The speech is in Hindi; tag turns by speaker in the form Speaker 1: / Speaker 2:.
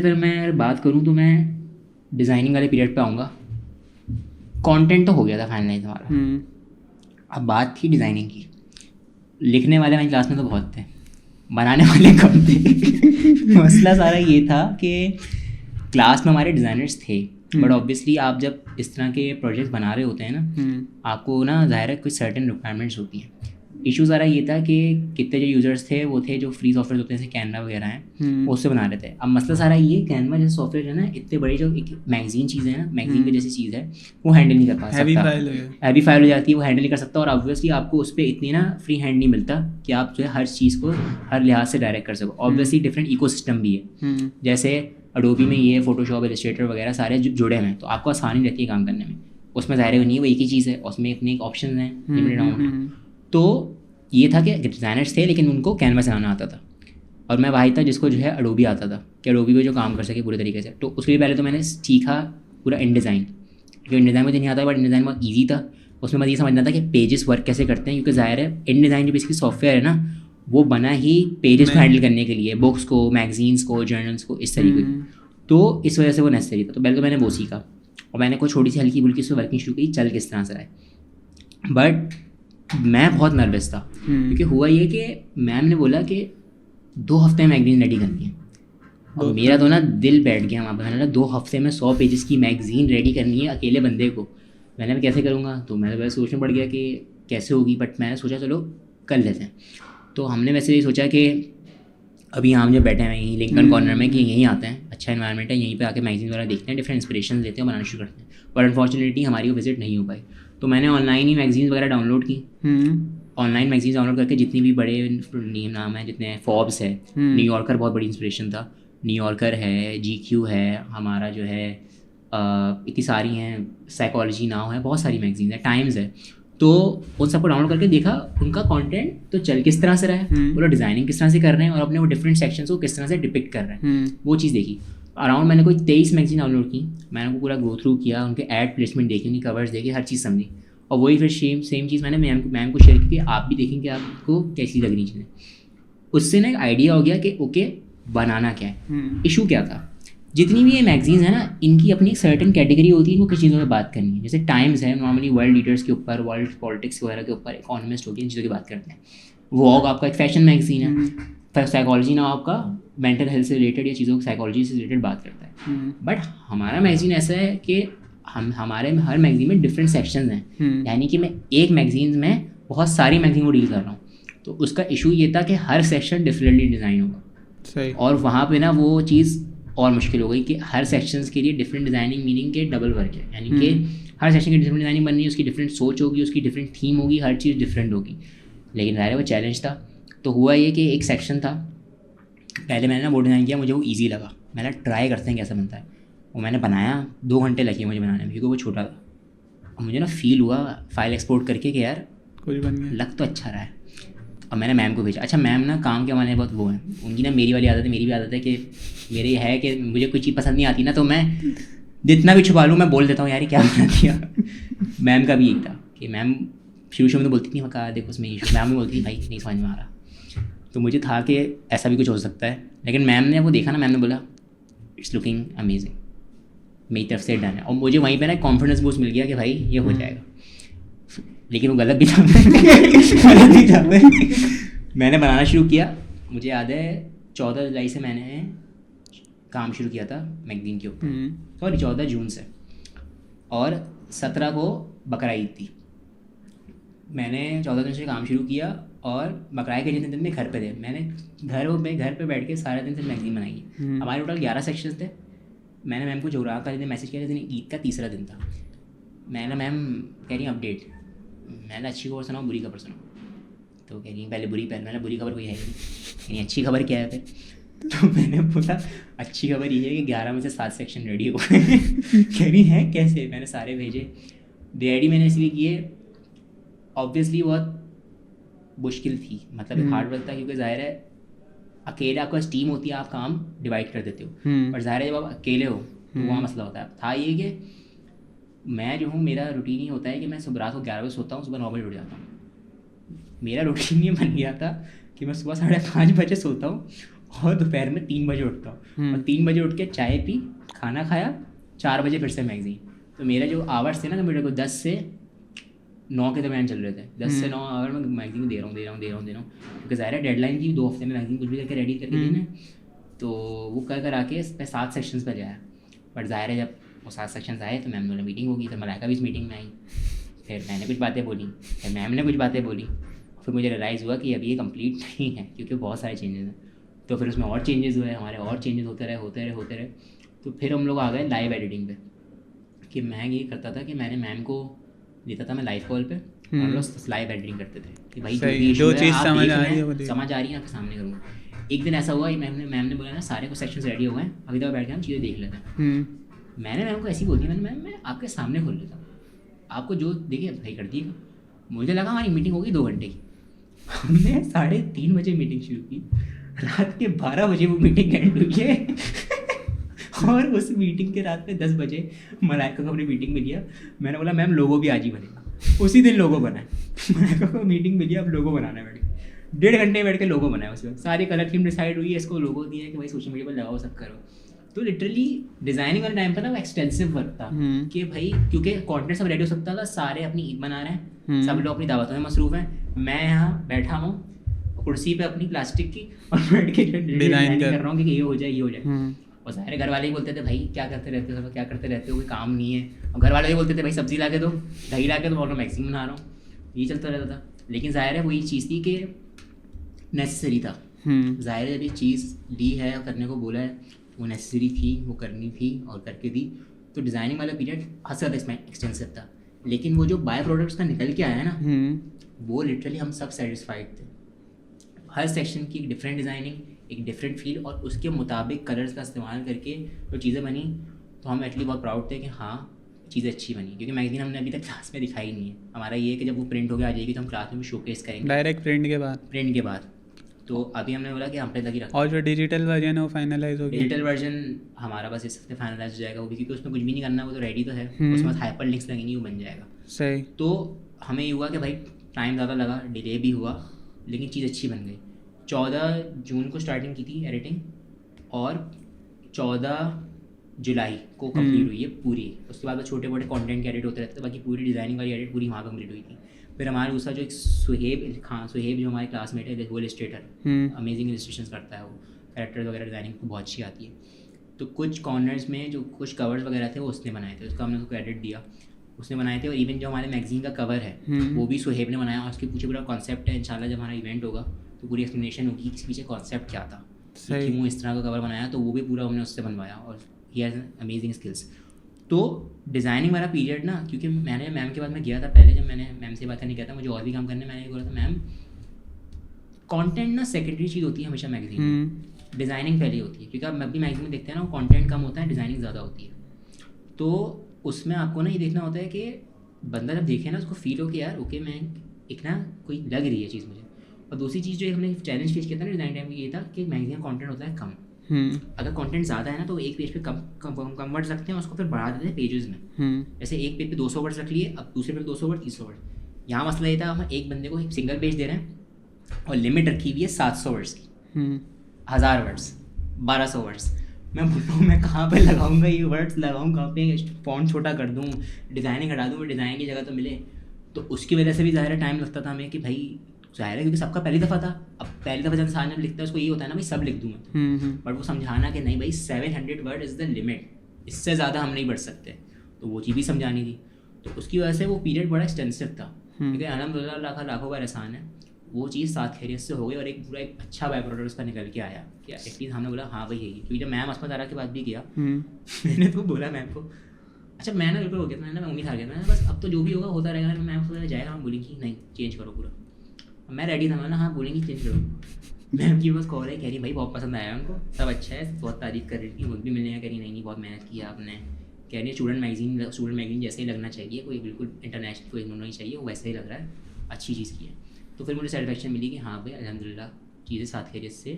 Speaker 1: अगर मैं बात करूँ तो मैं डिज़ाइनिंग वाले पीरियड पे आऊँगा। कंटेंट तो हो गया था फाइनलाइज हमारा। अब बात थी डिज़ाइनिंग की। लिखने वाले हमारी क्लास में तो बहुत थे, बनाने वाले कम थे। मसला सारा ये था कि क्लास में हमारे डिज़ाइनर्स थे, बट ऑब्वियसली आप जब इस तरह के प्रोजेक्ट्स बना रहे होते हैं ना, आपको ना ज़ाहिर है कुछ सर्टेन रिक्वायरमेंट्स होती हैं। इशू सारा ये था कि कितने जो यूज़र्स थे वो थे जो फ्री सॉफ्टवेयर होते हैं जैसे कैनवा वगैरह हैं, उससे बना रहे थे। अब मसला सारा ये, कैनवा जैसे सॉफ्टवेयर है ना, इतने बड़े जो एक मैगजीन चीज़ें हैं ना, मैगजीन की जैसी चीज़ है, वो हैंडल नहीं कर पा सकता। हैवी फाइल हो जाती है, वो हैंडल नहीं कर सकता। और ऑब्वियसली आपको उस पर इतनी ना फ्री हैंड नहीं मिलता कि आप जो है हर चीज़ को हर लिहाज से डायरेक्ट कर सको। ऑब्वियसली डिफरेंट इकोसिस्टम भी है, जैसे अडोबी में ये फोटोशॉप, इलस्ट्रेटर वगैरह सारे जुड़े हुए हैं, तो आपको आसानी रहती है काम करने में। उसमें ज़ाहिर नहीं है वो एक ही चीज़ है, उसमें अपने एक ऑप्शन हैं लिमिटेड अमाउंट। तो ये था कि डिज़ाइनर्स थे लेकिन उनको कैनवा चलाना आता था, और मैं भाई था जिसको जो है अडोबी आता था कि अडोबी पे जो काम कर सके पूरे तरीके से। तो उसके लिए पहले तो मैंने सीखा पूरा इन डिज़ाइन, क्योंकि इन डिज़ाइन मुझे नहीं आता, बट इन डिज़ाइन बहुत ईजी था। उसमें मुझे ये समझना था कि पेजेस वर्क कैसे करते हैं, क्योंकि ज़ाहिर है इन डिज़ाइन जो बेसिकली सॉफ्टवेयर है ना, वो बना ही पेजेस को हैंडल करने के लिए, बुक्स को, मैगजीन्स को, जर्नल्स को, इस तरीके की। तो इस वजह से वो नेसेसरी था। तो पहले तो मैंने वो सीखा और मैंने कोई छोटी सी हल्की फुल्की उसमें वर्किंग शुरू की, चल किस तरह से रहा है। बट मैं बहुत नर्वस था, क्योंकि हुआ ये कि मैम ने बोला कि 2 हफ्ते में मैगजीन रेडी करनी है। और मेरा तो ना दिल बैठ गया वहाँ पर। मैंने ना 2 हफ्ते में 100 पेजेस की मैगजीन रेडी करनी है अकेले बंदे को। मैंने मैं कैसे करूँगा, तो मैंने वैसे सोचने पड़ गया कि कैसे होगी, बट मैंने सोचा चलो कर लेते हैं। तो हमने वैसे ये सोचा कि अभी हम जब बैठे हैं यहीं लिंकन कॉर्नर में, कि यहीं आते हैं, अच्छा इन्वायरमेंट है, यहीं पे आके मैगजीन वगैरह देखते हैं, डिफरेंट इंस्पिरेशन लेते हैं, बनाना शुरू करते हैं। बट अनफॉर्चुनेटली हमारी वो विजिट नहीं हो पाई। तो मैंने ऑनलाइन ही मैगजीन वगैरह डाउनलोड की। ऑनलाइन मैगजीन डाउनलोड करके जितनी भी बड़े नाम है, जितने फॉर्ब्स है, न्यूयॉर्कर बहुत बड़ी इंस्पिरेशन था, न्यूयॉर्कर है, GQ है, हमारा जो है इतनी सारी हैं, साइकोलॉजी नाउ है, बहुत सारी मैगजीन है, टाइम्स है। तो उन सबको डाउनलोड करके देखा उनका कंटेंट तो चल किस तरह से रहा है, वो लोग डिज़ाइनिंग किस तरह से कर रहे हैं और अपने वो डिफरेंट सेक्शंस को किस तरह से डिपिक्ट कर रहे हैं, वो चीज़ देखी। अराउंड मैंने कोई 23 मैगजीन डाउनलोड की, मैंने उनको पूरा गो थ्रू किया, उनके एड प्लेसमेंट देखी, उनकी कवर्स देखी, हर चीज़ समझी। और वही फिर सेम चीज़ मैंने मैम को शेयर की कि आप भी देखेंगे आपको कैसी लग रही चीज़ें। उससे ना एक आइडिया हो गया कि ओके बनाना क्या है। इशू क्या था, जितनी भी ये मैगजीन्स है ना, इनकी अपनी एक सर्टेन कैटेगरी होती है, इनको किस चीज़ों में बात करनी है। जैसे टाइम्स है नॉर्मली वर्ल्ड लीडर्स के ऊपर, वर्ल्ड पॉलिटिक्स वगैरह के ऊपर, इकोनॉमिस्ट होगी, इन चीज़ों की बात करते हैं। वॉग आपका एक फैशन मैगजीन है, फिर साइकोलॉजी ना आपका मेंटल हेल्थ से रिलेटेड या चीज़ों साइकोलॉजी से रिलेटेड बात करता है। बट हमारा मैगजीन ऐसा है कि हमारे हर मैगजीन में डिफरेंट सेक्शंस हैं, यानी कि मैं एक मैगजीन में बहुत सारी मैगजीन को डील कर रहा हूँ। तो उसका इशू ये था कि हर सेक्शन डिफरेंटली डिज़ाइन होगा। सही। और वहाँ पे ना वो चीज़ और मुश्किल हो गई कि हर सेक्शंस के लिए डिफरेंट डिज़ाइनिंग मीनिंग के डबल वर्क है, यानी कि हर सेक्शन की डिफरेंट डिज़ाइनिंग बननी है, उसकी डिफरेंट सोच होगी, उसकी डिफरेंट थीम होगी, हर चीज़ डिफरेंट होगी। लेकिन ज़ाहिर है वो चैलेंज था। तो हुआ ये कि एक सेक्शन था, पहले मैंने ना वो डिज़ाइन किया, मुझे वो ईजी लगा, मैंने ट्राई करते हैं कैसा बनता है। वो मैंने बनाया, 2 घंटे लगे मुझे बनाने में, क्योंकि वो छोटा था। और मुझे ना फील हुआ फाइल एक्सपोर्ट करके कि यार
Speaker 2: कुछ बन गया,
Speaker 1: लग तो अच्छा रहा है। और मैंने मैम को भेजा। अच्छा मैम ना काम के मामले में बहुत वो है, उनकी ना मेरी वाली आदत है, मेरी भी आदत है कि मेरी है कि मुझे कोई चीज़ पसंद नहीं आती ना, तो मैं जितना भी छुपा लूँ मैं बोल देता हूँ यार क्या बना दिया। मैम का भी एक था कि मैम शुरू में तो बोलती थी, मैं कहा देखो उसमें इशू, मैम भी बोलती थी भाई नहीं समझ में आ रहा। तो मुझे था कि ऐसा भी कुछ हो सकता है, लेकिन मैम ने वो देखा ना, मैम ने बोला इट्स लुकिंग अमेजिंग, मेरी तरफ से डन है। और मुझे वहीं पर ना कॉन्फिडेंस बूस्ट मिल गया कि भाई ये हो जाएगा। लेकिन वो गलत भी था, गलत भी था। मैंने बनाना शुरू किया, मुझे याद है 14 जुलाई से मैंने काम शुरू किया था मैगजीन के ऊपर, सॉरी 14 जून से, और 17 को बकरा ईद थी। मैंने 14 जून से काम शुरू किया और बकरा के जितने दिन में घर पे थे, मैंने घर पे बैठ के सारे दिन से मैगजीन बनाई है। हमारे टोटल 11 सेक्शन थे। मैंने मैम को जुगरात का दिन मैसेज किया, दिन ईद का तीसरा दिन था। मैंने मैम कह रही अपडेट, मैंने अच्छी खबर सुनाऊँ बुरी खबर सुनाऊँ, तो कह रही पहले मैंने बुरी खबर कोई है नहीं, अच्छी खबर क्या है फिर। तो मैंने बोला अच्छी खबर ये है कि 11 में से 7 सेक्शन रेडी हो गए। कह रही है कैसे, मैंने सारे भेजे। रेडी मैंने इसलिए किए, ऑब्वियसली बहुत मुश्किल थी, मतलब हार्ड वर्क था, क्योंकि जाहिर है अकेले आपका टीम होती है, आप काम डिवाइड कर देते हो, पर जाहिर है जब आप अकेले हो तो वहाँ मसला होता है। था ये कि मैं जो हूँ, मेरा रूटीन ही होता है कि मैं सुबह रात को 11 बजे सोता हूँ, सुबह 9 बजे उठ जाता हूँ। मेरा रूटीन ये बन गया था कि मैं सुबह 5:30 बजे सोता हूँ और दोपहर में 3 बजे उठता हूँ और 3 बजे उठ के चाय पी, खाना खाया, 4 बजे फिर से मैगजीन। तो मेरे जो आवर्स थे ना, तो मेरे को 10 से 9 के दरमियान चल रहे थे। 10 से 9 आवर में मैगजीन दे रहा हूँ क्योंकि ज़ाहिर है डेडलाइन की 2 हफ्ते में मैगजीन कुछ भी करके रेडी करके देना है। तो वो कर आके इस पर 7 सेक्शंस पर गया। बट ज़ाहिर है जब वो 7 सेक्शंस आए तो मैम ने मीटिंग होगी, तो मलाइका भी इस मीटिंग में आई। फिर मैंने कुछ बातें बोली, फिर मैम ने कुछ बातें बोली, फिर मुझे रियलाइज़ हुआ कि अभी ये कंप्लीट नहीं है क्योंकि बहुत सारे चेंजेस हैं। तो फिर उसमें और चेंजेस हुए, हमारे और चेंजेस होते रहे। तो फिर हम लोग आ गए लाइव एडिटिंग पे कि मैं ये करता था कि मैंने मैम को देता था मैं लाइव कॉल पे और हम लोग लाइव एडिटिंग करते थे कि भाई जो चीज़ समझ आ रही है आपके सामने करूँगा। एक दिन ऐसा हुआ मैम ने बोला ना सारे कुछ सेक्शंस रेडी हो गए, अभी तो बैठ के हम चीज़ें देख लेते हैं। मैंने मैम को ऐसी बोली, मैम मैं आपके सामने खोल लेता हूँ, आपको जो देखिए भाई कर दिएगा। मुझे लगा हमारी मीटिंग होगी 2 घंटे की, हमने 3:30 बजे मीटिंग शुरू की, रात के 12 बजे वो मीटिंग एंड हुई है। और उस मीटिंग के रात में 10 बजे मलाइका को अपनी मीटिंग में लिया। मैंने बोला मैम लोगो भी आज ही बनेगा। उसी दिन लोगो बना है। मलाइका को मीटिंग में लिया, अब लोगो बनाना है बैठ के। 1.5 घंटे बैठ के लोगो बनाया उसमें, सारी कलर थीम डिसाइड हुई है, इसको लोगो दिया है कि भाई सोशल मीडिया पर लगाओ, सब करो। तो लिटरली डिज़ाइनिंग वाले टाइम पर ना वो एक्सटेंसिव वर्क था कि भाई क्योंकि कंटेंट सब रेडी हो सकता था, सारे अपनी ईद मना रहे हैं, सब लोग अपनी दावतों में मसरूफ़ हैं, मैं यहाँ बैठा हूँ कुर्सी पे अपनी प्लास्टिक की और बैठ के डिज़ाइन कर रहा हूँ कि ये हो जाए। और सारे घर वाले ही बोलते थे भाई क्या करते रहते हो, कोई काम नहीं है। और घर वाले ही बोलते थे भाई सब्जी ला के दो, दही ला के दो, और मैक्सिमम बना रहा हूँ, ये चलता रहता था। लेकिन ज़ाहिर है वही चीज़ थी कि नेसेसरी था। ज़ाहिर है जब ये चीज़ दी है और करने को बोला है, वो नेसेसरी थी, वो करनी थी और करके दी। तो डिज़ाइनिंग वाला पीरियड हद से ज़्यादा इसमें एक्सटेंसिव था, लेकिन वो जो बाय प्रोडक्ट्स का निकल के आया ना, वो लिटरली हम सब सेटिस्फाइड थे। हर सेक्शन की एक डिफरेंट डिज़ाइनिंग, एक डिफरेंट फील और उसके मुताबिक कलर्स का इस्तेमाल करके जो चीज़ें बनी, तो हम एक्चुअली बहुत प्राउड थे कि हाँ चीज़ें अच्छी बनी। क्योंकि मैगजीन हमने अभी तक क्लास में दिखाई नहीं है। हमारा ये है कि जब वो प्रिंट हो गया आ जाएगी तो हम क्लास में भी शोकेस करेंगे
Speaker 2: डायरेक्ट प्रिंट के बाद।
Speaker 1: तो अभी हमने बोला कि हम पे लगी रखा।
Speaker 2: और जो डिजिटल वर्जन है वो फाइनलाइज हो गया।
Speaker 1: डिजिटल वर्जन हमारा बस इस हफ्ते फाइनलाइज हो जाएगा, वो भी क्योंकि उसमें कुछ भी नहीं करना, वो तो रेडी तो है, उसमें हाइपर लिंक्स लगेंगी, वो बन जाएगा।
Speaker 2: सही।
Speaker 1: तो हमें ये हुआ कि भाई टाइम ज़्यादा लगा, डिले भी हुआ, लेकिन चीज़ अच्छी बन गई। 14 जून को स्टार्टिंग की थी एडिटिंग और 14 जुलाई को कंप्लीट हुई है पूरी। उसके बाद छोटे मोटे कंटेंट के एडिट होते रहते थे, बाकी पूरी डिज़ाइनिंग वाली एडिट पूरी वहाँ कंप्लीट हुई थी। फिर हमारे दूसरा जो एक सुहेब जो हमारे क्लासमेट है, वो इलस्ट्रेटर, अमेजिंग इलस्ट्रेशन करता है, वो कैरेक्टर्स वगैरह डिज़ाइनिंग को बहुत अच्छी आती है। तो कुछ कॉर्नर्स में जो कुछ कवर्स वगैरह थे वो उसने बनाए थे, उसका हमने उसको क्रेडिट दिया, उसने बनाए थे। और इवन जो हमारे मैगजीन का कवर है वो भी सुहेब ने बनाया, और उसके पीछे पूरा कॉन्सेप्ट है। इंशाल्लाह जब हमारा इवेंट होगा तो पूरी एक्सप्लेनेशन होगी कि इसके पीछे कॉन्सेप्ट क्या था, क्यों इस तरह का कवर बनाया, तो वो भी पूरा हमने उससे बनवाया। और ही हैज़ अमेजिंग स्किल्स। तो डिज़ाइनिंग वाला पीरियड ना, क्योंकि मैंने मैम के बाद में गया था, पहले जब मैंने मैम से बात करने गया था मुझे और भी काम करने, मैंने बोला था मैम कंटेंट ना सेकेंडरी चीज़ होती है हमेशा मैगजीन में, डिज़ाइनिंग पहले होती है। क्योंकि आप भी मैगजीन में देखते हैं ना, वो कंटेंट कम होता है, डिज़ाइनिंग ज़्यादा होती है। तो उसमें आपको ना ये देखना होता है कि बंदा जब देखे ना उसको फील हो कि यार ओके मैं एक ना कोई लग रही है चीज़ मुझे। और दूसरी चीज़ जो हमने चैलेंज फेस किया था ना डिज़ाइन टाइम में, ये था कि मैगजीन का कंटेंट होता है कम। अगर कंटेंट ज़्यादा है ना तो एक पेज पे कम वर्ड्स रखते हैं, उसको फिर बढ़ा देते हैं पेजेस में। जैसे एक पेज पे 200 वर्ड्स रख लिए, अब दूसरे पे 200 वर्ड 300 वर्ड। यहाँ मसला ये था हम एक बंदे को एक सिंगल पेज दे रहे हैं और लिमिट रखी हुई है 700 वर्ड्स की, 1000 वर्ड्स, 1200 वर्ड्स। मैं बोल रहा हूँ मैं कहाँ पे लगाऊंगा ये वर्ड्स, लगाऊँ कहाँ पे, फॉन्ट छोटा कर दूँ, डिज़ाइनिंग हटा दूँ, डिज़ाइन की जगह तो मिले। तो उसकी वजह से भी ज़ाहिर टाइम लगता था हमें कि भाई ज़ाहिर है क्योंकि सबका पहली दफ़ा था। अब पहली दफ़ा जब इंसान जब लिखता है उसको ये होता है ना भाई सब लिख दूँ मैं, बट वो समझाना कि नहीं भाई 700 वर्ड इज़ द लिमिट, इससे ज़्यादा हम नहीं बढ़ सकते, तो वो चीज़ भी समझानी थी। तो उसकी वजह से वो पीरियड बड़ा एक्सटेंसिव था, क्योंकि अल्हम्दुलिल्लाह लाखों का एहसान है वो चीज़ साथ खैरियत से हो गई और एक पूरा एक अच्छा बाय प्रोडक्ट उसका निकल के आया कि एटलीस्ट हमने बोला हाँ भाई यही। क्योंकि जब मैम अस्मत आरा के बाद भी किया मैंने तो बोला मैम को, अच्छा मैं ना बिल्कुल हो गया था, मैंने उम्मीद हार गया था बस अब तो जो भी होगा होता रहेगा। मैम उसको जाएगा, हम बोलेंगे नहीं चेंज करो पूरा, मैं रेडी था, मैं हाँ बोलेंगे चेंज करो। मैम की बस कॉल है, कह रही भाई बहुत पसंद आया उनको, सब अच्छा है, बहुत तारीफ कर रही थी, मुझे भी मिलने का, कह रही नहीं बहुत मेहनत किया आपने, कह रही स्टूडेंट मैगजीन जैसे ही लगना चाहिए, कोई बिल्कुल इंटरनेशनल कोई नहीं चाहिए, वो वैसे ही लग रहा है, अच्छी चीज़ की है। तो फिर मुझे सेटिस्फेक्शन मिली कि हाँ भाई अल्हम्दुलिल्लाह चीज़ें साथ खैरियत से